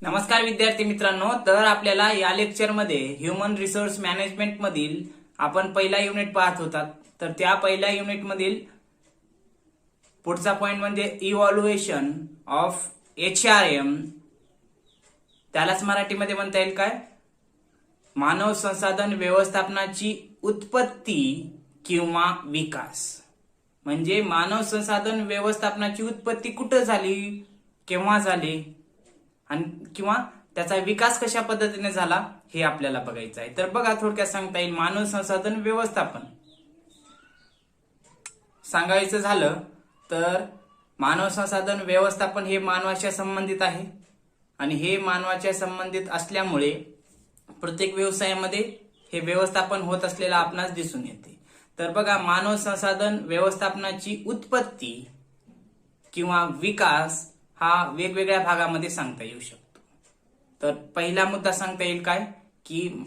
नमस्कार विद्यार्थी मित्रांनो, तर आपल्याला या लेक्चरमध्ये ह्युमन रिसोर्स मॅनेजमेंट मधील आपण पहिला युनिट पाहत होतात. तर त्या पहिल्या युनिट मधील पुढचा पॉइंट म्हणजे इव्हॅल्युएशन ऑफ HRM. त्यालाच मराठीमध्ये म्हणता येईल काय, मानव संसाधन व्यवस्थापनाची उत्पत्ती किंवा विकास. म्हणजे मानव संसाधन व्यवस्थापनाची उत्पत्ती कुठे झाली, केव्हा झाली आणि किंवा त्याचा विकास कशा पद्धतीने झाला हे आपल्याला बघायचं आहे. तर बघा, थोडक्यात सांगता येईल मानव संसाधन व्यवस्थापन सांगायचं झालं तर मानव संसाधन व्यवस्थापन हे मानवाच्या संबंधित आहे आणि हे मानवाच्या संबंधित असल्यामुळे प्रत्येक व्यवसायामध्ये हे व्यवस्थापन होत असलेलं आपणास दिसून येते. तर बघा, मानव संसाधन व्यवस्थापनाची उत्पत्ती किंवा विकास हा वेगवेगळ्या भागामध्ये सांगता येऊ शकतो. तर पहिला मुद्दा सांगता येईल काय, की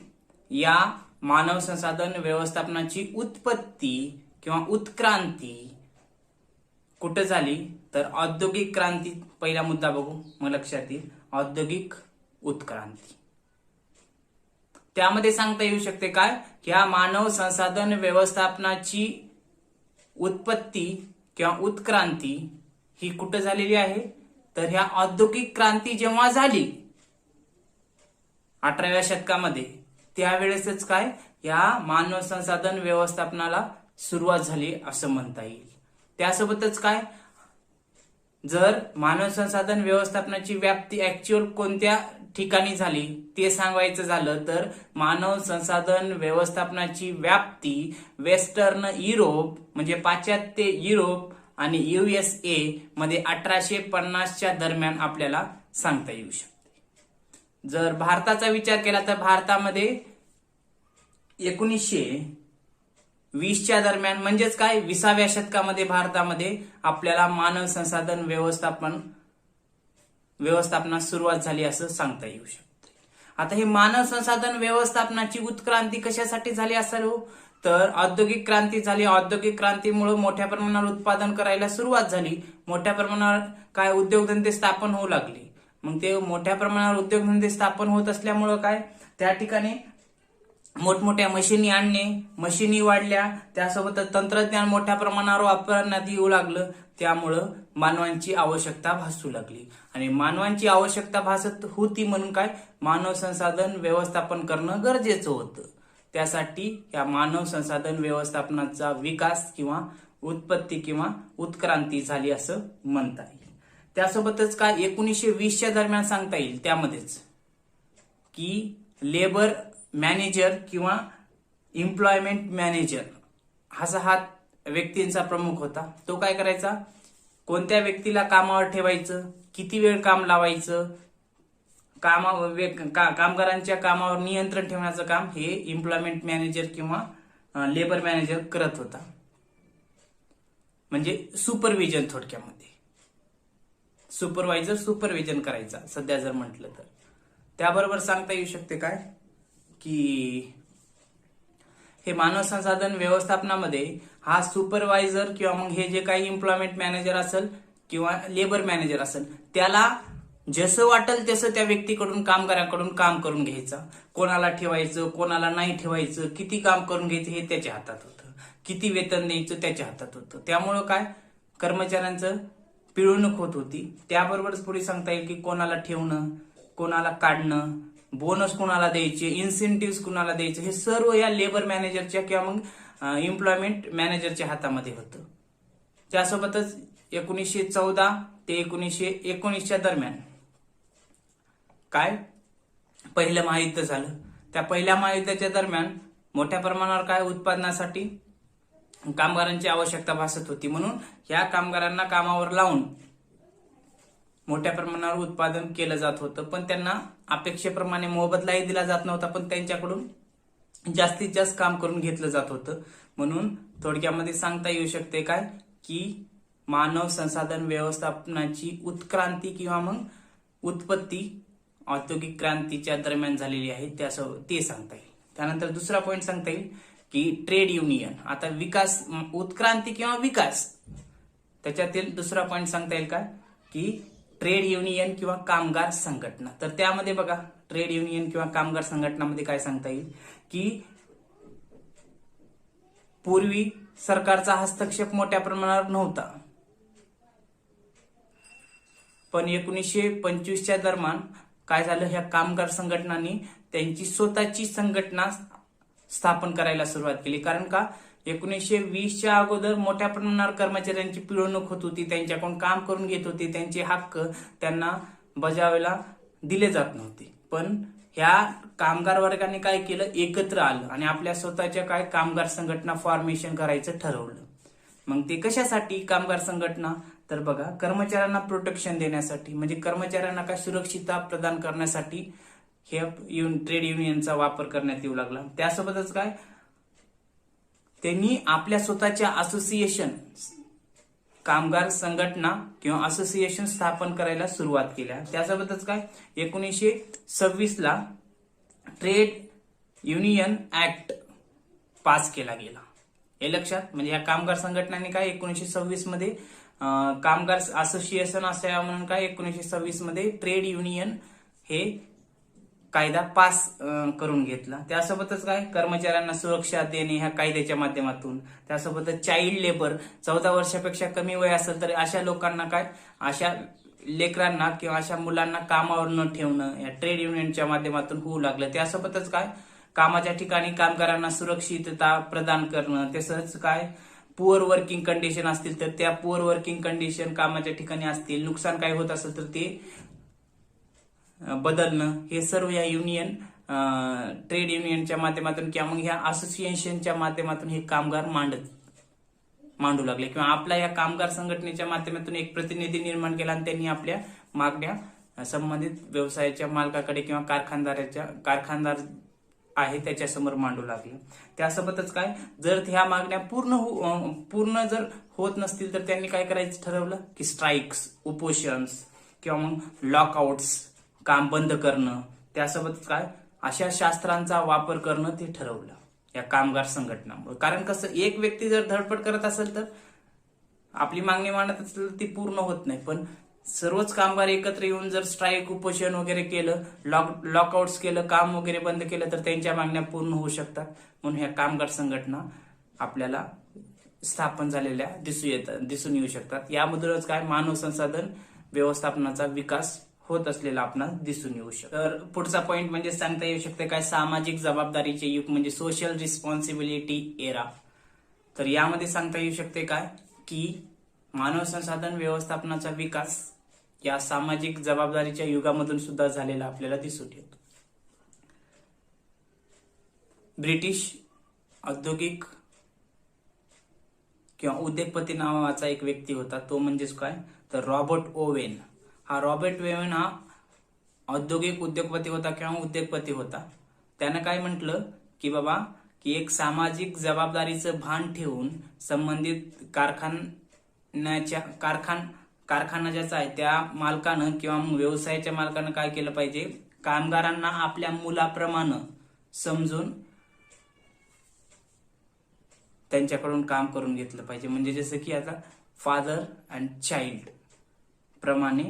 या मानव संसाधन व्यवस्थापनाची उत्पत्ती किंवा उत्क्रांती कुठे झाली, तर औद्योगिक क्रांती. पहिला मुद्दा बघू, मग लक्षात येईल औद्योगिक उत्क्रांती. त्यामध्ये सांगता येऊ शकते काय, की या मानव संसाधन व्यवस्थापनाची उत्पत्ती किंवा उत्क्रांती ही कुठे झालेली आहे, तर ह्या औद्योगिक क्रांती जेव्हा झाली 18व्या शतकामध्ये, त्यावेळेसच काय या मानव संसाधन व्यवस्थापनाला सुरुवात झाली असं म्हणता येईल. त्यासोबतच काय, जर मानव संसाधन व्यवस्थापनाची व्याप्ती ऍक्च्युअल कोणत्या ठिकाणी झाली ते सांगायचं झालं, तर मानव संसाधन व्यवस्थापनाची व्याप्ती वेस्टर्न युरोप म्हणजे पाश्चात्य युरोप आणि USA मध्ये 1850च्या दरम्यान आपल्याला सांगता येऊ शकते. जर भारताचा विचार केला तर भारतामध्ये 1920च्या दरम्यान म्हणजेच काय 20व्या शतकामध्ये भारतामध्ये आपल्याला मानव संसाधन व्यवस्थापनास सुरुवात झाली असं सांगता येऊ शकते. आता हे मानव संसाधन व्यवस्थापनाची उत्क्रांती कशासाठी झाली असेल, तर औद्योगिक क्रांती झाली. औद्योगिक क्रांतीमुळे मोठ्या प्रमाणावर उत्पादन करायला सुरुवात झाली. मोठ्या प्रमाणावर काय उद्योगधंदे स्थापन होऊ लागले. मग ते मोठ्या प्रमाणावर उद्योगधंदे स्थापन होत असल्यामुळं काय त्या ठिकाणी मोठमोठ्या मशिनी आणणे, मशिनी वाढल्या, त्यासोबतच तंत्रज्ञान मोठ्या प्रमाणावर वापरण्यात येऊ लागलं. त्यामुळं मानवांची आवश्यकता भासू लागली आणि मानवांची आवश्यकता भासत होती म्हणून काय मानव संसाधन व्यवस्थापन करणं गरजेचं होतं. त्यासाठी या मानव संसाधन व्यवस्थापनाचा विकास किंवा उत्पत्ती किंवा उत्क्रांती झाली असं म्हणता येईल. त्यासोबतच काय 1920च्या दरम्यान सांगता येईल त्यामध्येच की लेबर मॅनेजर किंवा एम्प्लॉयमेंट मॅनेजर हा व्यक्तींचा प्रमुख होता. तो काय करायचा, कोणत्या व्यक्तीला कामावर ठेवायचं, किती वेळ काम लावायचं, कामगारांच्या कामावर नियंत्रण ठेवण्याचं काम हे एम्प्लॉयमेंट मॅनेजर किंवा लेबर मॅनेजर करत होता. म्हणजे सुपरविजन, थोडक्यामध्ये सुपरविजन करायचा सध्या जर म्हटलं तर. त्याबरोबर सांगता येऊ शकते काय, की हे मानव संसाधन व्यवस्थापनामध्ये हा सुपरवायझर किंवा मग हे जे काही एम्प्लॉयमेंट मॅनेजर असेल किंवा लेबर मॅनेजर असेल, त्याला जसं वाटेल तसं त्या व्यक्तीकडून कामगारांकडून काम करून घ्यायचं. कोणाला ठेवायचं, कोणाला नाही ठेवायचं, किती काम करून घ्यायचं हे त्याच्या हातात होतं, किती वेतन द्यायचं त्याच्या हातात होतं. त्यामुळं काय कर्मचाऱ्यांचं पिळवणूक होत होती. त्याबरोबरच पुढे सांगता येईल की कोणाला ठेवणं, कोणाला काढणं, बोनस कुणाला द्यायचे, इन्सेंटिव्ह कुणाला द्यायचे, हे सर्व या लेबर मॅनेजरच्या किंवा मग एम्प्लॉयमेंट मॅनेजरच्या हातामध्ये होतं. त्यासोबतच 1914 ते 1919च्या दरम्यान काय पहिलं महायुद्ध झालं. त्या पहिल्या महायुद्धाच्या दरम्यान मोठ्या प्रमाणावर काय उत्पादनासाठी कामगारांची आवश्यकता भासत होती. म्हणून या कामगारांना कामावर लावून मोठ्या प्रमाणावर उत्पादन केलं जात होतं, पण त्यांना अपेक्षेप्रमाणे मोबदलाही दिला जात नव्हता, पण त्यांच्याकडून जास्तीत जास्त काम करून घेतलं जात होतं. म्हणून थोडक्यामध्ये सांगता येऊ शकते काय, की मानव संसाधन व्यवस्थापनाची उत्क्रांती किंवा मग उत्पत्ती औद्योगिक क्रांतीच्या दरम्यान झालेली आहे ते सांगता येईल. त्यानंतर दुसरा पॉइंट सांगता येईल की ट्रेड युनियन. आता विकास, उत्क्रांती किंवा विकास, त्याच्यातील दुसरा पॉइंट सांगता येईल काय, की ट्रेड युनियन किंवा कामगार संघटना. तर त्यामध्ये बघा ट्रेड युनियन किंवा कामगार संघटनामध्ये काय सांगता येईल की पूर्वी सरकारचा हस्तक्षेप मोठ्या प्रमाणावर नव्हता, पण 1925च्या दरम्यान काय झालं, ह्या कामगार संघटनांनी त्यांची स्वतःची संघटना स्थापन करायला सुरुवात केली. कारण का 1920च्या अगोदर मोठ्या प्रमाणावर कर्मचाऱ्यांची पिळवणूक होत होती, त्यांच्याकडून काम करून घेत होती, त्यांचे हक्क त्यांना बजावायला दिले जात नव्हते. पण ह्या कामगार वर्गाने काय केलं, एकत्र आलं आणि आपल्या स्वतःच्या काय कामगार संघटना फॉर्मेशन करायचं ठरवलं. मग ते कशासाठी कामगार संघटना, तर बघा कर्मचाऱ्यांना प्रोटेक्शन देण्यासाठी, म्हणजे कर्मचाऱ्यांना काय सुरक्षितता प्रदान करण्यासाठी हे ट्रेड युनियनचा वापर करण्यात येऊ लागला. त्यासोबतच काय त्यांनी आपल्या स्वतःच्या असोसिएशन, कामगार संघटना किंवा असोसिएशन स्थापन करायला सुरुवात केल्या. त्यासोबतच काय 1926ला ट्रेड युनियन ऍक्ट पास केला गेला. हे लक्षात, म्हणजे या कामगार संघटनांनी काय 1926 मध्ये कामगार असोसिएशन असावं म्हणून काय 1926 मध्ये ट्रेड युनियन हे कायदा पास करून घेतला. त्यासोबतच काय कर्मचाऱ्यांना सुरक्षा देणे ह्या कायद्याच्या माध्यमातून, त्यासोबतच चाइल्ड लेबर 14 वर्षापेक्षा कमी वय असेल तर अशा लोकांना काय, अशा लेकरांना किंवा अशा मुलांना कामावर न ठेवणं या ट्रेड युनियनच्या माध्यमातून होऊ लागलं. त्यासोबतच काय कामाच्या ठिकाणी कामगारांना सुरक्षितता प्रदान करणं, तसंच काय पुअर वर्किंग कंडिशन असतील तर त्या पुअर वर्किंग कंडिशन कामाच्या ठिकाणी असतील, नुकसान काय होत असेल तर ते बदलणं, हे सर्व या युनियन ट्रेड युनियनच्या माध्यमातून किंवा मग ह्या असोसिएशनच्या माध्यमातून हे कामगार मांडू लागले किंवा आपल्या या कामगार संघटनेच्या माध्यमातून एक प्रतिनिधी निर्माण केला आणि त्यांनी आपल्या मागण्या संबंधित व्यवसायाच्या मालकाकडे किंवा कारखानदार आहे त्याच्यासमोर मांडू लागले. त्यासोबतच काय जर ह्या मागण्या पूर्ण जर होत नसतील तर त्यांनी काय करायचं ठरवलं की स्ट्राईक्स, उपोषण किंवा मग लॉकआउट्स, काम बंद करणं, त्यासोबत काय अशा शास्त्रांचा वापर करणं ते ठरवलं या कामगार संघटनामुळे. कारण कसं एक व्यक्ती जर धडपड करत असेल तर आपली मागणी मांडत असेल तर ती पूर्ण होत नाही, पण सर्वच कामगार एकत्र येऊन जर स्ट्राईक, उपोषण वगैरे केलं, लॉकआउट्स केलं, काम वगैरे बंद केलं तर त्यांच्या मागण्या पूर्ण होऊ शकतात. म्हणून ह्या कामगार संघटना आपल्याला स्थापन झालेल्या दिसून येऊ शकतात. यामधूनच काय मानव संसाधन व्यवस्थापनाचा विकास होत असलेला आपणास दिसून येऊ शकतो. तर पुढचा पॉइंट म्हणजे सांगता येऊ शकते काय सामाजिक जबाबदारीचे युग म्हणजे सोशल रिस्पॉन्सिबिलिटी एरा. तर यामध्ये सांगता येऊ शकते काय की मानव संसाधन व्यवस्थापनाचा विकास या सामाजिक जबाबदारीच्या युगामधून सुद्धा झालेला आपल्याला दिसून येतो. ब्रिटिश औद्योगिक किंवा उद्योगपती नावाचा एक व्यक्ती होता, तो म्हणजेच काय तर रॉबर्ट ओवेन. हा रॉबर्ट ओवेन हा औद्योगिक उद्योगपती होता किंवा उद्योगपती होता. त्यानं काय म्हटलं की बाबा की एक सामाजिक जबाबदारीचं भान ठेवून संबंधित कारखाना ज्याचा आहे त्या मालकानं किंवा व्यवसायाच्या मालकानं काय केलं पाहिजे, कामगारांना आपल्या मुलाप्रमाणे समजून त्यांच्याकडून काम करून घेतलं पाहिजे. म्हणजे जसं की आता फादर अँड चाइल्ड प्रमाणे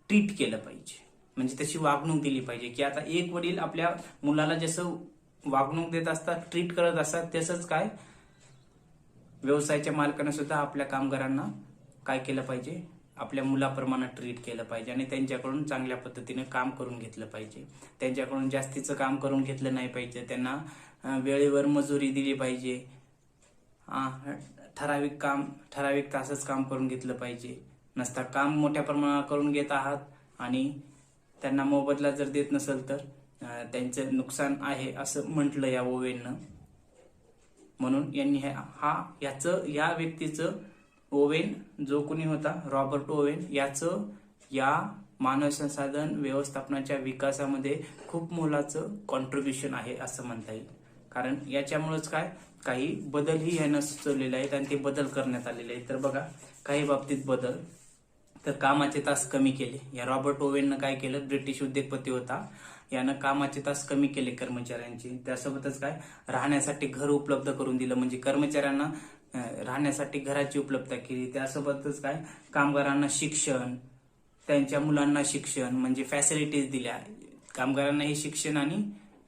ट्रीट केलं पाहिजे, म्हणजे तशी वागणूक दिली पाहिजे की आता एक वडील आपल्या मुलाला जसं वागणूक देत असतात, ट्रीट करत असतात, तसंच काय व्यवसायाच्या मालकाने सुद्धा आपल्या कामगारांना काय केलं पाहिजे, आपल्या मुलाप्रमाणे ट्रीट केलं पाहिजे आणि त्यांच्याकडून चांगल्या पद्धतीने काम करून घेतलं पाहिजे. त्यांच्याकडून जास्तीचं काम करून घेतलं नाही पाहिजे, त्यांना वेळेवर मजुरी दिली पाहिजे, ठराविक तासच काम करून घेतलं पाहिजे. नसता काम मोठ्या प्रमाणात करून घेत आहात आणि त्यांना मोबदला जर देत नसेल तर त्यांचं नुकसान आहे असं म्हटलं या ओवेननं. म्हणून यांनी या व्यक्तीचं ओवेन जो कोणी होता रॉबर्ट ओवेन याचं या मानव संसाधन व्यवस्थापनाच्या विकासामध्ये खूप मोलाचं कॉन्ट्रीब्युशन आहे असं म्हणता येईल. कारण याच्यामुळेच काय काही बदलही यानं सुचवलेले आहेत आणि ते बदल करण्यात आलेले आहेत. तर बघा काही बाबतीत बदल, तर कामाचे तास कमी केले. या रॉबर्ट ओवेननं काय केलं, ब्रिटिश उद्योगपती होता, यानं कामाचे तास कमी केले कर्मचाऱ्यांचे. त्यासोबतच काय राहण्यासाठी घर उपलब्ध करून दिलं, म्हणजे कर्मचाऱ्यांना राहण्यासाठी घराची उपलब्धता केली. त्यासोबतच काय कामगारांना शिक्षण, त्यांच्या मुलांना शिक्षण म्हणजे फॅसिलिटीज दिल्या, कामगारांनाही शिक्षण आणि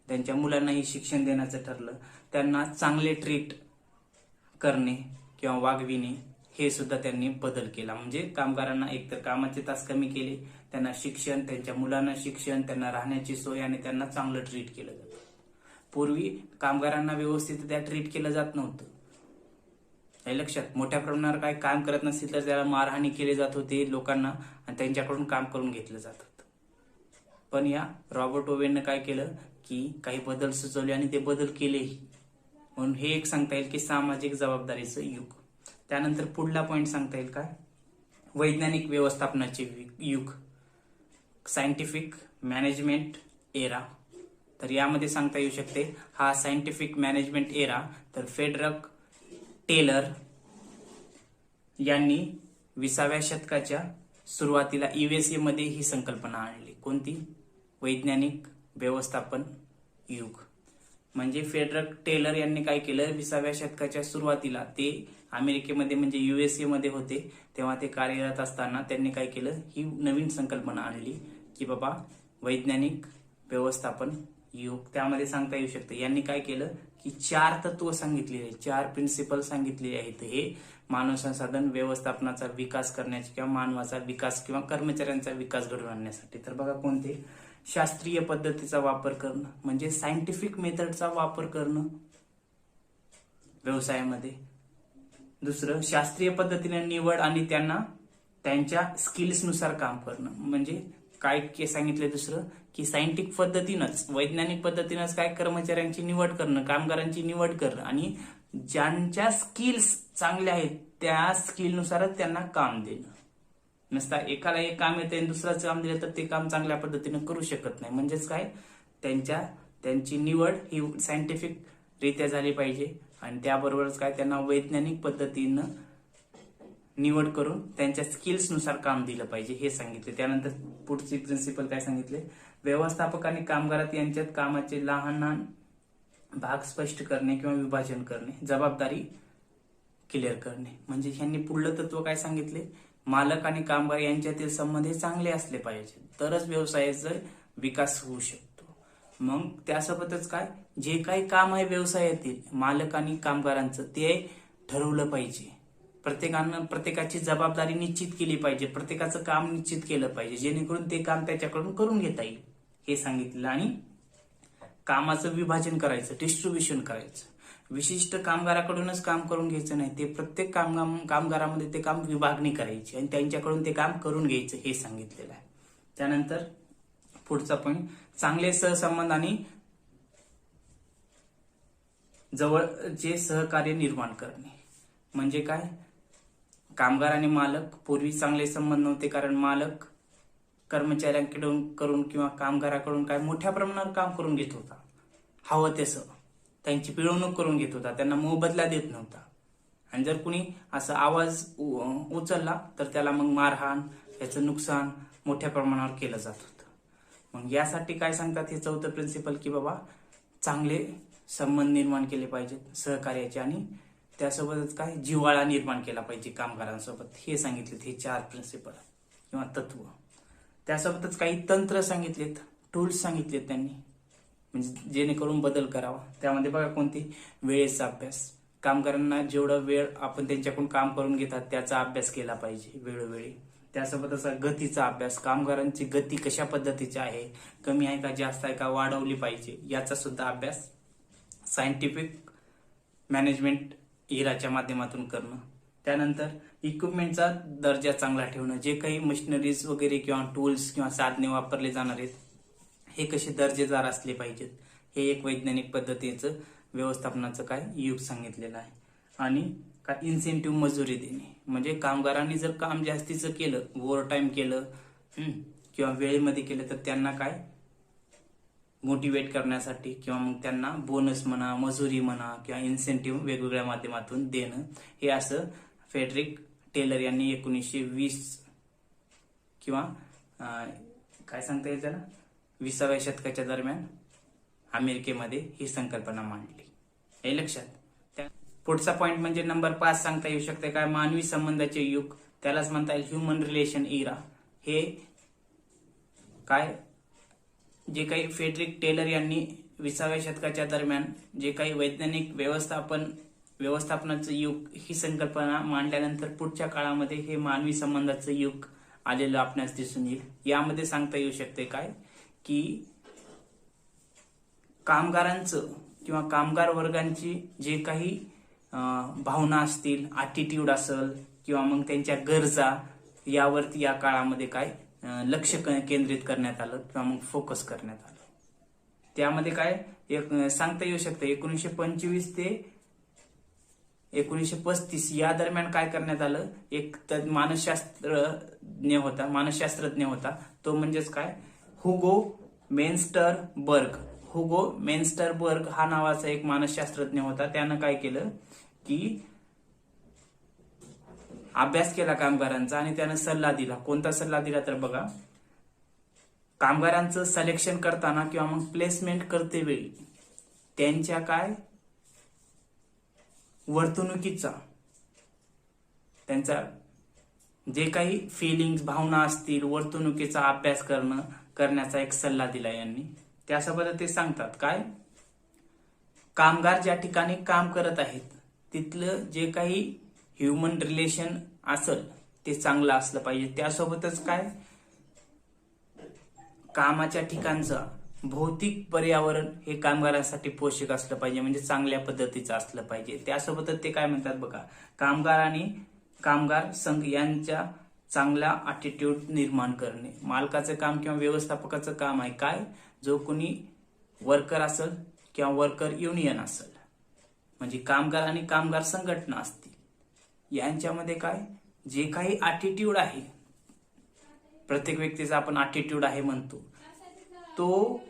त्यांच्या मुलांनाही शिक्षण देण्याचं ठरलं. त्यांना चांगले ट्रीट करणे किंवा वागविणे हे सुद्धा त्यांनी बदल केला. म्हणजे कामगारांना एकतर कामाचे तास कमी केले, त्यांना शिक्षण, त्यांच्या मुलांना शिक्षण, त्यांना राहण्याची सोय आणि त्यांना चांगलं ट्रीट केलं जातं. पूर्वी कामगारांना व्यवस्थित त्या ट्रीट केलं जात नव्हतं. हे लक्षात, मोठ्या प्रमाणावर काय काम करत नसेल तर त्याला मारहाणी केली जात होती लोकांना आणि त्यांच्याकडून काम करून घेतलं जात होतं. पण या रॉबर्ट ओवेननं काय केलं की काही बदल सुचवले आणि ते बदल केलेही. म्हणून हे एक सांगता येईल की सामाजिक जबाबदारीचं युग. त्यानंतर पुढला पॉइंट सांगता येईल काय, वैज्ञानिक व्यवस्थापनाचे युग, सायंटिफिक मॅनेजमेंट एरा. तर यामध्ये सांगता येऊ शकते हा सायंटिफिक मॅनेजमेंट एरा. तर फेडरक टेलर यांनी 20व्या शतकाच्या सुरुवातीला USA मध्ये ही संकल्पना आणली. कोणती? वैज्ञानिक व्यवस्थापन युग. म्हणजे फेडरक टेलर यांनी काय केलं, 20व्या शतकाच्या सुरुवातीला ते अमेरिकेमध्ये म्हणजे USA मध्ये होते, तेव्हा ते कार्यरत असताना त्यांनी काय केलं, ही नवीन संकल्पना आणली की बाबा वैज्ञानिक व्यवस्थापन युग. त्यामध्ये सांगता येऊ शकतं यांनी काय केलं की 4 तत्व सांगितलेले, 4 प्रिन्सिपल सांगितलेले आहेत. हे मानव संसाधन व्यवस्थापनाचा विकास करण्याचे किंवा मानवाचा विकास किंवा कर्मचाऱ्यांचा विकास घडवून आणण्यासाठी. तर बघा कोणते, शास्त्रीय पद्धतीचा वापर करणं म्हणजे सायंटिफिक मेथडचा वापर करणं व्यवसायामध्ये. दुसरं, शास्त्रीय पद्धतीने निवड आणि त्यांना त्यांच्या स्किल्सनुसार काम करणं. म्हणजे काय सांगितलं दुसरं की सायंटिफिक पद्धतीनंच, वैज्ञानिक पद्धतीनंच काय कर्मचाऱ्यांची निवड करणं, कामगारांची निवड करणं आणि ज्यांच्या स्किल्स चांगल्या आहेत त्या स्किलनुसारच त्यांना काम देणं. नसता एकाला एक काम येतं आणि दुसराच काम दिलं तर ते काम चांगल्या पद्धतीने करू शकत नाही. म्हणजेच काय, त्यांची निवड ही सायंटिफिक रित्या झाली पाहिजे आणि त्याबरोबरच काय त्यांना वैज्ञानिक पद्धतीनं निवड करून त्यांच्या स्किल्सनुसार काम दिलं पाहिजे हे सांगितले. त्यानंतर पुढचे प्रिन्सिपल काय सांगितले, व्यवस्थापक आणि कामगारात यांच्यात कामाचे लहान लहान भाग स्पष्ट करणे किंवा विभाजन करणे, जबाबदारी क्लिअर करणे. म्हणजे ह्यांनी पुढलं तत्व काय सांगितले, मालक आणि कामगार यांच्यातील संबंध हे चांगले असले पाहिजे तरच व्यवसायाचा विकास होऊ शकतो. मग त्यासोबतच काय, जे काही काम आहे व्यवसायातील मालक आणि कामगारांचं ते ठरवलं पाहिजे. प्रत्येकाची जबाबदारी निश्चित केली पाहिजे, प्रत्येकाचं काम निश्चित केलं पाहिजे जेणेकरून ते काम त्याच्याकडून करून घेता येईल हे सांगितलं. आणि कामाचं विभाजन करायचं, डिस्ट्रीब्युशन करायचं. विशिष्ट कामगाराकडूनच काम करून घ्यायचं नाही, ते प्रत्येक कामगारामध्ये ते काम विभागणी करायची आणि त्यांच्याकडून ते काम करून घ्यायचं हे सांगितलेलं आहे. त्यानंतर पुढचा पॉईंट, चांगले सहसंबंध आणि जवळचे सहकार्य निर्माण करणे. म्हणजे काय, कामगार आणि मालक पूर्वी चांगले संबंध नव्हते, कारण मालक कर्मचाऱ्यांकडून किंवा कामगाराकडून काय मोठ्या प्रमाणावर काम करून घेत होता, हवं तसं त्यांची पिळवणूक करून घेत होता, त्यांना मोबदला देत नव्हता. आणि जर कुणी असा आवाज उचलला तर त्याला मग मारहाण, याचं नुकसान मोठ्या प्रमाणावर केलं जात होतं. मग यासाठी काय सांगतात हे 4थं प्रिन्सिपल की बाबा चांगले संबंध निर्माण केले पाहिजेत सहकार्याचे आणि त्यासोबतच काय जिव्हाळा निर्माण केला पाहिजे कामगारांसोबत हे सांगितलेत हे 4 प्रिन्सिपल किंवा तत्व. त्यासोबतच काही तंत्र सांगितलेत, टूल्स सांगितलेत त्यांनी म्हणजे जेणेकरून बदल करावा. त्यामध्ये बघा कोणती, वेळेचा अभ्यास, कामगारांना जेवढा वेळ आपण त्यांच्याकडून काम करून घेतात त्याचा अभ्यास केला पाहिजे वेळोवेळी. त्यासोबतच गतीचा अभ्यास, कामगारांची गती कशा पद्धतीची आहे, कमी आहे का जास्त आहे का, वाढवली पाहिजे याचा सुद्धा अभ्यास सायंटिफिक मॅनेजमेंट इराच्या माध्यमातून करणं. त्यानंतर इक्विपमेंटचा दर्जा चांगला ठेवणं, जे काही मशिनरीज वगैरे किंवा टूल्स किंवा साधने वापरले जाणार आहेत हे कसे दर्जेदार असले पाहिजेत, हे एक वैज्ञानिक पद्धतीचं व्यवस्थापनाचं काय युग सांगितलेलं आहे. आणि काय, इन्सेंटिव्ह मजुरी देणे, म्हणजे कामगारांनी जर काम जास्तीचं केलं, ओव्हर टाइम केलं किंवा वेळेमध्ये केलं तर त्यांना काय मोटिवेट करण्यासाठी किंवा मग त्यांना बोनस म्हणा, मजुरी म्हणा किंवा इन्सेंटिव्ह वेगवेगळ्या माध्यमातून देणं, हे असं फेडरिक टेलर यांनी 1920 किंवा काय सांगता येईल त्याला 20व्या शतकाच्या दरम्यान अमेरिकेमध्ये ही संकल्पना मांडली. हे लक्षात. पुढचा पॉइंट म्हणजे नंबर 5 सांगता येऊ शकते काय, मानवी संबंधाचे युग, त्यालाच म्हणता येईल ह्युमन रिलेशन इरा. हे काय जे काही फ्रेडरिक टेलर यांनी 20व्या शतकाच्या दरम्यान जे काही वैज्ञानिक व्यवस्थापनाचं युग ही संकल्पना मांडल्यानंतर पुढच्या काळामध्ये हे मानवी संबंधाचं युग आलेलं आपणास दिसून येईल। यामध्ये सांगता येऊ शकते काय की कामगारांचं किंवा कामगार वर्गांची जे काही भावना असतील, ॲटिट्यूड असेल किंवा मग त्यांच्या गरजा यावरती या काळामध्ये काय लक्ष केंद्रित करण्यात आलं किंवा मग फोकस करण्यात आलं। त्यामध्ये काय सांगता येऊ शकते 1925 ते 1935 या दरम्यान काय करण्यात आलं, एक मानसशास्त्रज्ञ होता तो म्हणजेच काय हुगो मेन्स्टरबर्ग हा नावाचा एक मानसशास्त्रज्ञ होता। त्यानं काय केलं की अभ्यास केला कामगारांचा आणि त्यानं सल्ला दिला। कोणता सल्ला दिला तर बघा, कामगारांचं सिलेक्शन करताना किंवा मग प्लेसमेंट करते वेळी त्यांच्या काय वर्तणुकीचा, त्यांचा जे काही फिलिंग्स भावना असतील वर्तणुकीचा अभ्यास करण्याचा एक सल्ला दिला यांनी। त्यासोबत ते सांगतात काय कामगार ज्या ठिकाणी काम करत आहेत तिथलं जे काही ह्युमन रिलेशन असेल ते चांगलं असलं पाहिजे। त्यासोबतच काय कामाच्या ठिकाणचं भौतिक पर्यावरण हे कामगारांसाठी पोषक असलं पाहिजे, म्हणजे चांगल्या पद्धतीचं असलं पाहिजे। त्यासोबतच ते काय म्हणतात बघा, कामगार आणि कामगार संघ यांच्या चांगला ॲटिट्यूड निर्माण करणे मालकाचं काम किंवा व्यवस्थापकाचं काम आहे। काय जो कोणी वर्कर असेल किंवा वर्कर युनियन असेल, म्हणजे कामगार आणि कामगार संघटना असतील, यांच्यामध्ये काय जे काही ॲटिट्यूड आहे, प्रत्येक व्यक्तीचा आपण ॲटिट्यूड आहे म्हणतो, तो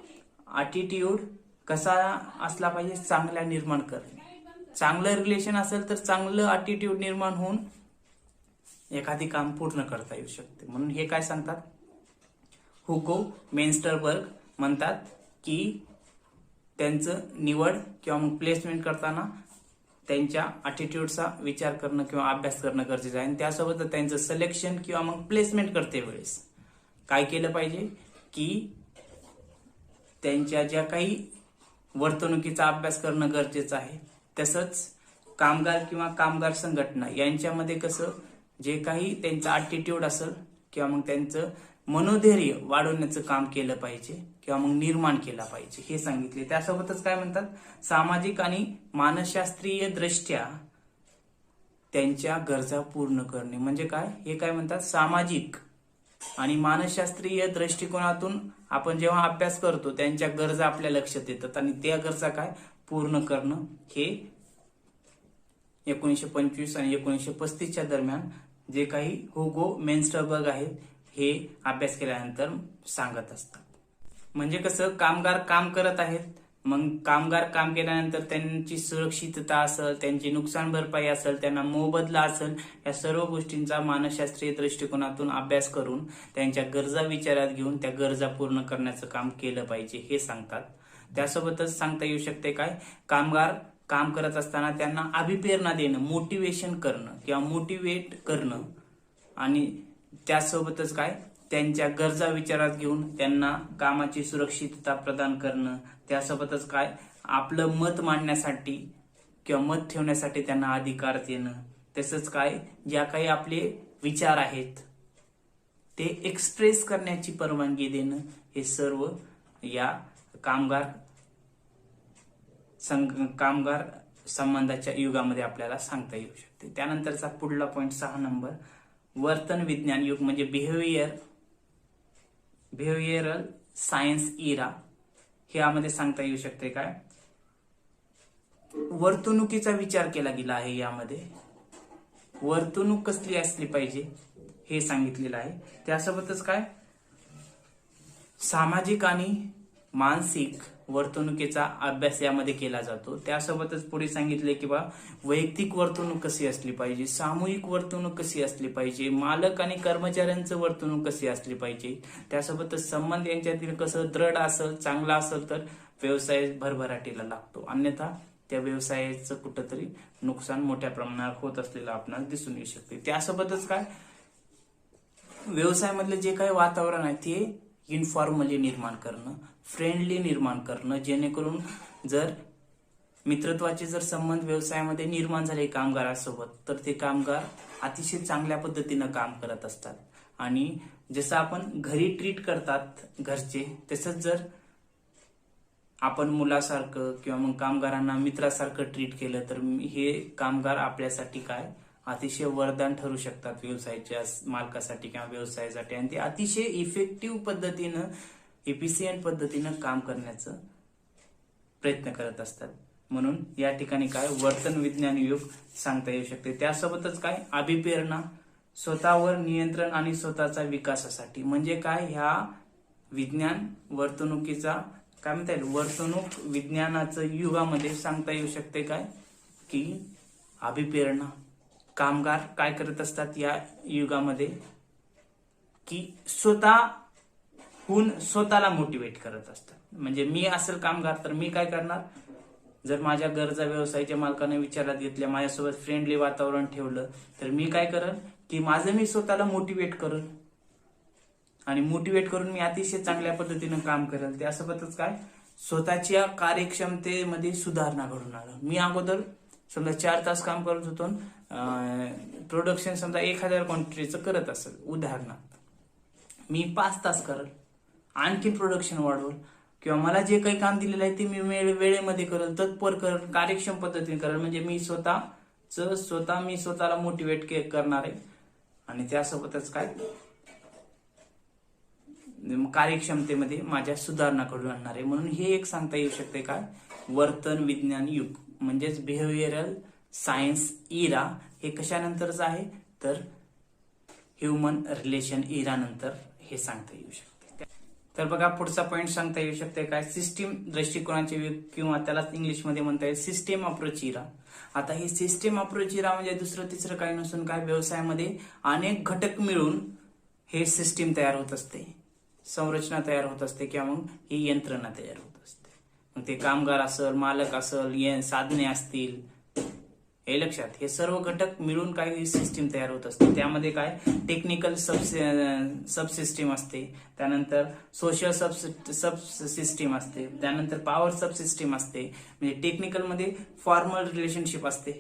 ॲटिट्यूड कसा असला पाहिजे, चांगला निर्माण करणे। चांगलं रिलेशन असेल तर चांगलं ॲटिट्यूड निर्माण होऊन एखादी काम पूर्ण करता येऊ शकते। म्हणून हे काय सांगतात हुगो मेन्स्टरबर्ग म्हणतात की त्यांचं निवड किंवा मग प्लेसमेंट करताना त्यांच्या ॲटिट्यूडचा विचार करणं किंवा अभ्यास करणं गरजेचं आहे। आणि त्यासोबत त्यांचं सिलेक्शन किंवा मग प्लेसमेंट करते वेळेस काय केलं पाहिजे की त्यांच्या ज्या काही वर्तणुकीचा अभ्यास करणं गरजेचं आहे। तसंच कामगार किंवा कामगार संघटना यांच्यामध्ये कसं जे काही त्यांचं ॲटिट्यूड असेल किंवा मग त्यांचं मनोधैर्य वाढवण्याचं काम केलं पाहिजे किंवा मग निर्माण केला पाहिजे हे सांगितले। त्यासोबतच काय म्हणतात सामाजिक आणि मानसशास्त्रीय दृष्ट्या त्यांच्या गरजा पूर्ण करणे, म्हणजे काय हे काय म्हणतात सामाजिक आणि मानसशास्त्रीय दृष्टिकोनातून आपण जेव्हा अभ्यास करतो त्यांच्या गरजा आपल्या लक्षात येतात आणि त्या गरजा काय पूर्ण करणं हे 1925 आणि 1935च्या दरम्यान जे काही हुगो मेन्स्टरबर्ग आहेत हे अभ्यास केल्यानंतर सांगत असतात। म्हणजे कसं कामगार काम करत आहेत, मग कामगार काम केल्यानंतर त्यांची सुरक्षितता असेल, त्यांची नुकसान भरपाई असेल, त्यांना मोबदला असेल, या सर्व गोष्टींचा मानसशास्त्रीय दृष्टिकोनातून अभ्यास करून त्यांच्या गरजा विचारात घेऊन त्या गरजा पूर्ण करण्याचं काम केलं पाहिजे हे सांगतात। त्यासोबतच सांगता येऊ शकते काय कामगार काम करत असताना त्यांना अभिप्रेरणा देणं, मोटिवेशन करणं किंवा मोटिवेट करणं आणि त्यासोबतच काय त्यांच्या गरजा विचारात घेऊन त्यांना कामाची सुरक्षितता प्रदान करणं, त्यासोबतच काय आपलं मत मांडण्यासाठी किंवा मत ठेवण्यासाठी त्यांना अधिकार देणं, तसंच काय ज्या काही आपले विचार आहेत ते एक्सप्रेस करण्याची परवानगी देणं, हे सर्व या कामगार संबंधाच्या युगामध्ये आपल्याला सांगता येऊ शकते। त्यानंतरचा पुढला पॉइंट 6 नंबर वर्तन विज्ञान युग म्हणजे बिहेवियरल सायन्स इरा। यामध्ये सांगता येऊ शकते काय वर्तणुकीचा विचार केला गेला आहे। यामध्ये वर्तणूक कसली असली पाहिजे हे सांगितलेलं आहे। त्यासोबतच काय सामाजिक आणि मानसिक वर्तणुकीचा अभ्यास यामध्ये केला जातो। त्यासोबतच पुढे सांगितले की वैयक्तिक वर्तणूक कशी असली पाहिजे, सामूहिक वर्तणूक कशी असली पाहिजे, मालक आणि कर्मचाऱ्यांचं वर्तणूक कशी असली पाहिजे, त्यासोबतच संबंध यांच्यातील कसं दृढ असेल, चांगला असेल तर व्यवसाय भरभराटीला लागतो, अन्यथा त्या व्यवसायाचं कुठंतरी नुकसान मोठ्या प्रमाणावर होत असलेलं आपणास दिसून येऊ शकते। त्यासोबतच काय व्यवसायामधलं जे काही वातावरण आहे ते इन्फॉर्मली निर्माण करणं, फ्रेंडली निर्माण करणं, जेणेकरून जर मित्रत्वाचे जर संबंध व्यवसायामध्ये निर्माण झाले कामगारासोबत तर ते कामगार अतिशय चांगल्या पद्धतीनं काम करत असतात. आणि जसं आपण घरी ट्रीट करतात घरचे, तसंच जर आपण मुलासारखं किंवा मग कामगारांना मित्रासारखं ट्रीट केलं तर हे कामगार आपल्यासाठी काय अतिशय वरदान ठरू शकतात व्यवसायाच्या मालकासाठी किंवा व्यवसायासाठी. आणि ते अतिशय इफेक्टिव्ह पद्धतीनं, एफिशियंट पद्धतीनं काम करण्याचा प्रयत्न करत असतात. म्हणून या ठिकाणी काय वर्तन विज्ञान योग सांगता येऊ शकते. त्यासोबतच काय अभिप्रेरणा, स्वतःवर नियंत्रण आणि स्वतःचा विकासासाठी. म्हणजे काय ह्या विज्ञान वर्तणुकीचा काय म्हणता येईल वर्तणूक विज्ञानाचं युगामध्ये सांगता येऊ शकते काय की अभिप्रेरणा. कामगार काय करत असतात या युगामध्ये की स्वतःहून स्वतःला मोटिवेट करत असतात. म्हणजे मी असेल कामगार तर मी काय करणार, जर माझ्या गरजा व्यवसायाच्या मालकाने विचारात घेतल्या, माझ्यासोबत फ्रेंडली वातावरण ठेवलं तर मी काय करेन की माझं मी स्वतःला मोटिवेट करेन आणि मोटिवेट करून मी अतिशय चांगल्या पद्धतीनं काम करेल. त्यासोबतच काय स्वतःच्या कार्यक्षमतेमध्ये सुधारणा घडून आलं. मी अगोदर समजा 4 तास काम करत होतो, प्रोडक्शन समजा 1000 क्वांटिटीचं करत असेल उदाहरणार्थ, मी 5 तास करल, आणखी प्रोडक्शन वाढवल किंवा मला जे काही काम दिलेलं आहे ते मी वेळेमध्ये करेल, तत्पर करेल, कार्यक्षम पद्धतीने करेल. म्हणजे मी स्वतःला मोटिवेट करणार आहे. आणि त्यासोबतच काय कार्यक्षमतेमध्ये माझ्या सुधारणा घडून आणणार आहे. म्हणून हे एक सांगता येऊ शकते काय वर्तन विज्ञान युग म्हणजेच बिहेवियरल सायन्स इरा. हे कशानंतरच आहे तर ह्युमन रिलेशन इरा नंतर हे सांगता येऊ शकते. तर बघा पुढचा पॉइंट सांगता येऊ शकते काय सिस्टीम दृष्टिकोनाचे युग किंवा त्यालाच इंग्लिशमध्ये म्हणता येईल सिस्टीम अप्रोच इरा. आता ही सिस्टीम अप्रोच इरा म्हणजे दुसरं तिसरं काही नसून काय व्यवसायामध्ये अनेक घटक मिळून हे सिस्टीम तयार होत असते, संरचना तयार होत असते किंवा मग ही यंत्रणा तयार होत असते. मग ते कामगार असेल, मालक असेल, साधने असतील, हे लक्षात, हे सर्व घटक मिळून काय ही सिस्टीम तयार होत असते. त्यामध्ये काय टेक्निकल सबसिस्टीम असते, त्यानंतर सोशल सब सिस्टीम असते, त्यानंतर पॉवर सबसिस्टीम असते. म्हणजे टेक्निकल मध्ये फॉर्मल रिलेशनशिप असते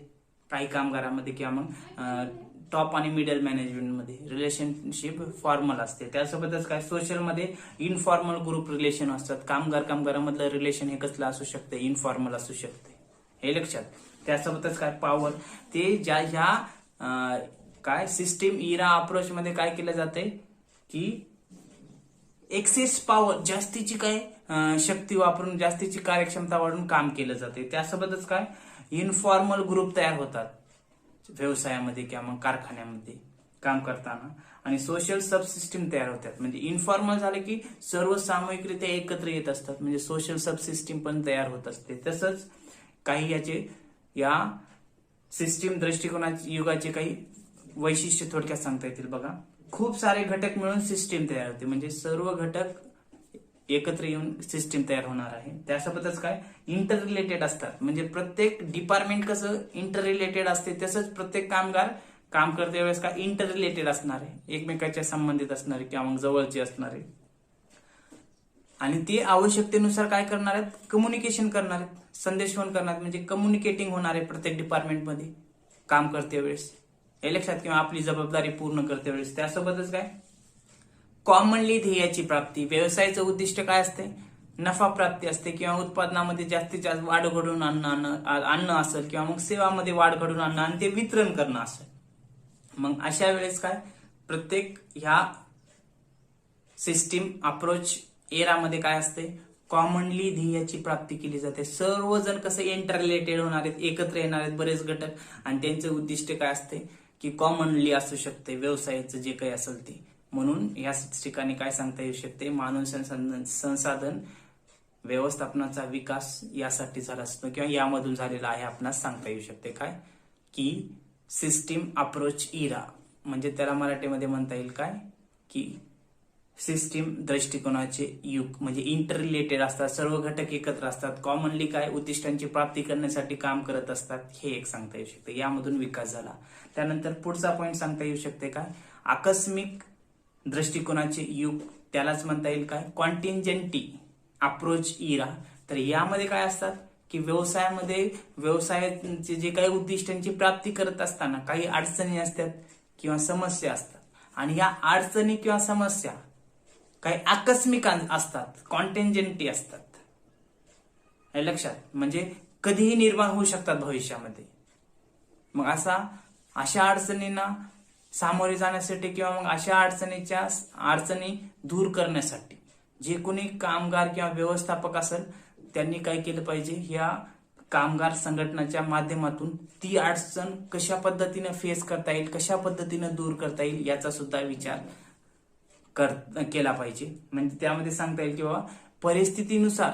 काही कामगारांमध्ये किंवा मग टॉप आणि मिडल मॅनेजमेंटमध्ये रिलेशनशिप फॉर्मल असते. त्यासोबतच काय सोशल मध्ये इनफॉर्मल ग्रुप रिलेशन असतात. कामगारामधलं रिलेशन हे कसलं असू शकते, इनफॉर्मल असू शकते, हे लक्षात. त्यासोबतच काय पॉवर, ते ह्या काय सिस्टीम इरा अप्रोच मध्ये काय केलं जाते की एक्सेस पॉवर, जास्तीची काय शक्ती वापरून जास्तीची कार्यक्षमता वाढून काम केलं जाते. त्यासोबतच काय इनफॉर्मल ग्रुप तयार होतात व्यवसायामध्ये किंवा मग कारखान्यामध्ये काम करताना. आणि सोशल सबसिस्टीम तयार होतात. म्हणजे इन्फॉर्मल झाले की सर्व सामूहिकरित्या एकत्र येत असतात, म्हणजे सोशल सबसिस्टीम पण तयार होत असते. तसंच काही याचे या सिस्टीम दृष्टिकोनाच्या युगाचे काही वैशिष्ट्य थोडक्यात सांगता येतील. बघा खूप सारे घटक मिळून सिस्टीम तयार होते, म्हणजे सर्व घटक एकत्र येऊन सिस्टीम तयार होणार आहे. त्यासोबतच काय इंटर रिलेटेड असतात, म्हणजे प्रत्येक डिपार्टमेंट कसं इंटर रिलेटेड असते तसंच प्रत्येक कामगार काम करते वेळेस काय इंटर रिलेटेड असणार आहे, एकमेकाच्या संबंधित असणारे किंवा मग जवळचे असणारे. आणि ते आवश्यकतेनुसार काय करणार आहेत, कम्युनिकेशन करणार आहेत, संदेशवहन करणार आहेत, म्हणजे कम्युनिकेटिंग होणार आहे प्रत्येक डिपार्टमेंटमध्ये काम करते वेळेस, हे लक्षात, किंवा आपली जबाबदारी पूर्ण करते वेळेस. त्यासोबतच काय कॉमनली ध्येयाची प्राप्ती. व्यवसायाचं उद्दिष्ट काय असते, नफा प्राप्ती असते किंवा उत्पादनामध्ये जास्तीत जास्त वाढ घडवून आणणं असेल किंवा मग सेवामध्ये वाढ घडवून आणणं आणि ते वितरण करणं असेल. मग अशा वेळेस काय प्रत्येक ह्या सिस्टीम अप्रोच एरामध्ये काय असते, कॉमनली ध्येयाची प्राप्ती केली जाते. सर्वजण कसं इंटर रिलेटेड होणार आहेत, एकत्र येणार आहेत बरेच घटक, आणि त्यांचे उद्दिष्ट काय असते की कॉमनली असू शकते व्यवसायाचं जे काही असेल ते. म्हणून या ठिकाणी काय सांगता येऊ शकते, मानव संसाधन व्यवस्थापनाचा विकास यासाठी झाला असतो किंवा यामधून झालेला आहे आपणास सांगता येऊ शकते. काय की सिस्टीम अप्रोच इरा, म्हणजे त्याला मराठीमध्ये म्हणता येईल काय की सिस्टीम दृष्टिकोनाचे युग. म्हणजे इंटर रिलेटेड असतात, सर्व घटक एकत्र असतात, कॉमनली काय उद्दिष्टांची प्राप्ती करण्यासाठी काम करत असतात, हे एक सांगता येऊ शकते. यामधून विकास झाला. त्यानंतर पुढचा पॉइंट सांगता येऊ शकते काय आकस्मिक दृष्टिकोनाचे युग त्यालाच म्हणता येईल काय कॉन्टिंजेंटी अप्रोच इरा. तर यामध्ये काय असतात की व्यवसायाचे जे काही उद्दिष्टांची प्राप्ती करत असताना काही अडचणी असतात किंवा समस्या असतात, आणि या अडचणी किंवा समस्या काही आकस्मिक असतात, कॉन्टिंजेंटी असतात. हे लक्षात, म्हणजे कधीही निर्माण होऊ शकतात भविष्यामध्ये. मग अशा अडचणींना सामोरे जाण्यासाठी किंवा मग अशा अडचणी दूर करण्यासाठी जे कोणी कामगार किंवा व्यवस्थापक असेल त्यांनी काय केलं पाहिजे, या कामगार संघटनाच्या माध्यमातून ती अडचण कशा पद्धतीने फेस करता येईल, कशा पद्धतीने दूर करता येईल याचा सुद्धा विचार केला पाहिजे. म्हणजे त्यामध्ये सांगता येईल किंवा परिस्थितीनुसार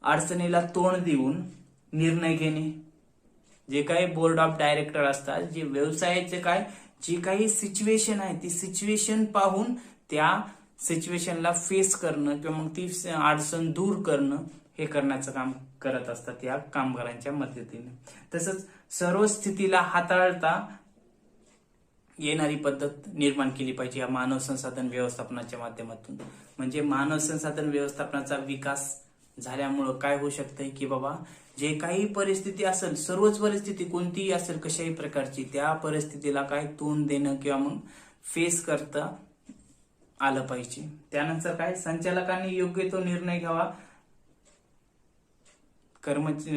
अडचणीला तोंड देऊन निर्णय घेणे. जे काही बोर्ड ऑफ डायरेक्टर असतात, जे व्यवसायाचे जी काही सिच्युएशन आहे ती सिच्युएशन पाहून त्या सिच्युएशनला फेस करणं किंवा मग ती अडचण दूर करणं हे करण्याचं काम करत असतात या कामगारांच्या मदतीने. तसंच सर्व स्थितीला हाताळता येणारी पद्धत निर्माण केली पाहिजे या मानव संसाधन व्यवस्थापनाच्या माध्यमातून. म्हणजे मानव संसाधन व्यवस्थापनाचा विकास झाल्यामुळं काय होऊ शकतंय की बाबा जे काही परिस्थिती असेल, सर्वच परिस्थिती कोणतीही असेल कशाही प्रकारची, त्या परिस्थितीला काय तोंड देणं किंवा मग फेस करता आलं पाहिजे. त्यानंतर काय संचालकांनी योग्य तो निर्णय घ्यावा.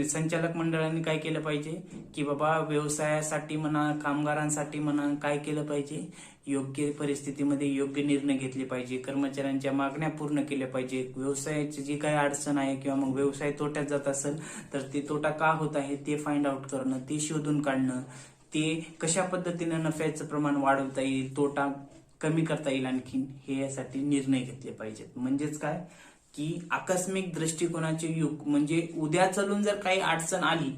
संचालक मंडळांनी काय केलं पाहिजे की बाबा व्यवसायासाठी म्हणा, कामगारांसाठी म्हणा काय केलं पाहिजे, योग्य परिस्थितीमध्ये योग्य निर्णय घेतले पाहिजे. कर्मचाऱ्यांच्या मागण्या पूर्ण केल्या पाहिजे. व्यवसायाची जी काही अडचण आहे किंवा मग व्यवसाय तोट्यात जात असेल तर ते तोटा का होत आहे ते फाइंड आउट करणं, ते शोधून काढणं, ते कशा पद्धतीने नफ्याचं प्रमाण वाढवता येईल, तोटा कमी करता येईल आणखीन, हे यासाठी निर्णय घेतले पाहिजेत. म्हणजेच काय की आकस्मिक दृष्टिकोनाचे युग, म्हणजे उद्या चालून जर काही अडचण आली,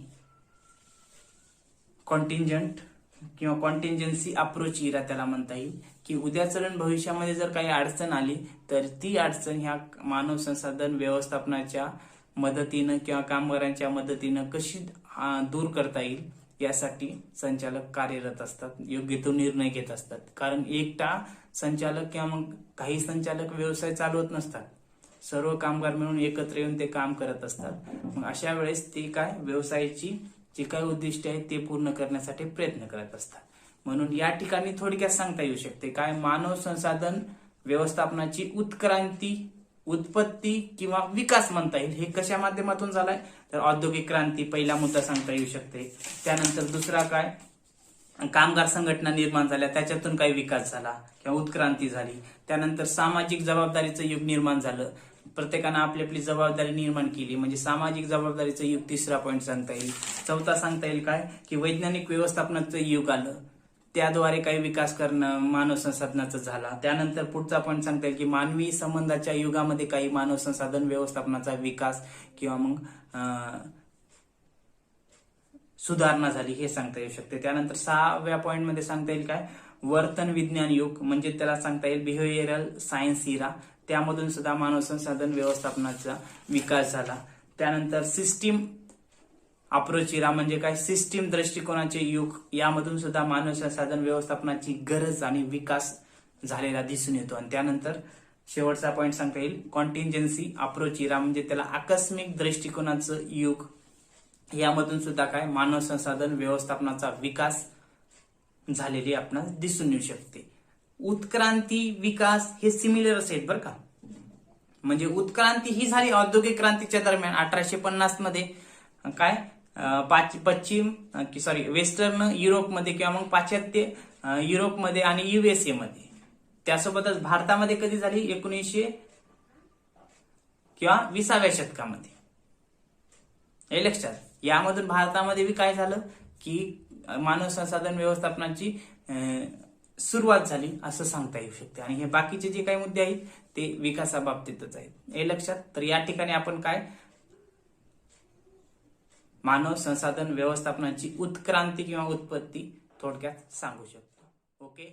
कॉन्टिंजंट किंवा कॉन्टिंजन्सी अप्रोच इरा त्याला म्हणता येईल, की उद्या चालून भविष्यामध्ये जर काही अडचण आली तर ती अडचण ह्या मानव संसाधन व्यवस्थापनाच्या मदतीनं किंवा कामगारांच्या मदतीनं कशी दूर करता येईल यासाठी संचालक कार्यरत असतात, योग्य तो निर्णय घेत असतात. कारण एकटा संचालक किंवा मग काही संचालक व्यवसाय चालवत नसतात, सर्व कामगार मिळून एकत्र येऊन ते काम करत असतात. मग अशा वेळेस ते काय व्यवसायाची जी काही उद्दिष्ट आहेत ते पूर्ण करण्यासाठी प्रयत्न करत असतात. म्हणून या ठिकाणी थोडक्यात सांगता येऊ शकते काय मानव संसाधन व्यवस्थापनाची उत्क्रांती, उत्पत्ती किंवा विकास म्हणता येईल. हे कशा माध्यमातून झालाय तर औद्योगिक क्रांती पहिला मुद्दा सांगता येऊ शकते. त्यानंतर दुसरा काय कामगार संघटना निर्माण झाल्या, त्याच्यातून काही विकास झाला किंवा उत्क्रांती झाली. त्यानंतर सामाजिक जबाबदारीचं युग निर्माण झालं, प्रत्येकानं आपली आपली जबाबदारी निर्माण केली, म्हणजे सामाजिक जबाबदारीचं युग तिसरा पॉईंट सांगता येईल. चौथा सांगता येईल काय की वैज्ञानिक व्यवस्थापनाचं युग आलं, त्याद्वारे काही विकास करणं मानव संसाधनाचं झाला. त्यानंतर पुढचा पॉईंट सांगता येईल की मानवी संबंधाच्या युगामध्ये काही मानव संसाधन व्यवस्थापनाचा विकास किंवा मग सुधारणा झाली, हे सांगता येऊ शकते. त्यानंतर 6व्या पॉईंट मध्ये सांगता येईल काय वर्तन विज्ञान युग, म्हणजे त्याला सांगता येईल बिहेवियरल सायन्स इरा, त्यामधून सुद्धा मानव संसाधन व्यवस्थापनाचा विकास झाला. त्यानंतर सिस्टीम अप्रोच इरा, म्हणजे काय सिस्टीम दृष्टिकोनाचे युग, यामधून सुद्धा मानव संसाधन व्यवस्थापनाची गरज आणि विकास झालेला दिसून येतो. आणि त्यानंतर शेवटचा पॉईंट सांगता येईल कॉन्टिंजन्सी अप्रोच इरा, म्हणजे त्याला आकस्मिक दृष्टिकोनाचं युग, यामधून सुद्धा काय मानव संसाधन व्यवस्थापनाचा विकास झालेली आपणास दिसून येऊ शकते. उत्क्रांती विकास हे सिमिलरच आहेत बरं का. म्हणजे उत्क्रांती ही झाली औद्योगिक क्रांतीच्या दरम्यान 1850 मध्ये काय वेस्टर्न युरोपमध्ये किंवा मग पाश्चात्य युरोपमध्ये आणि USA मध्ये. त्यासोबतच भारतामध्ये कधी झाली 1900 किंवा 20व्या शतकामध्ये. हे लक्षात, यामधून भारतामध्ये बी काय झालं की मानव संसाधन व्यवस्थापनाची सुरुवात झाली असं सांगता येऊ शकते. आणि हे बाकीचे जे काही मुद्दे आहेत ते विकासाबाबतीतच आहेत, हे लक्षात. तर या ठिकाणी आपण काय मानव संसाधन व्यवस्थापनाची उत्क्रांती किंवा उत्पत्ती थोडक्यात सांगू शकतो. ओके.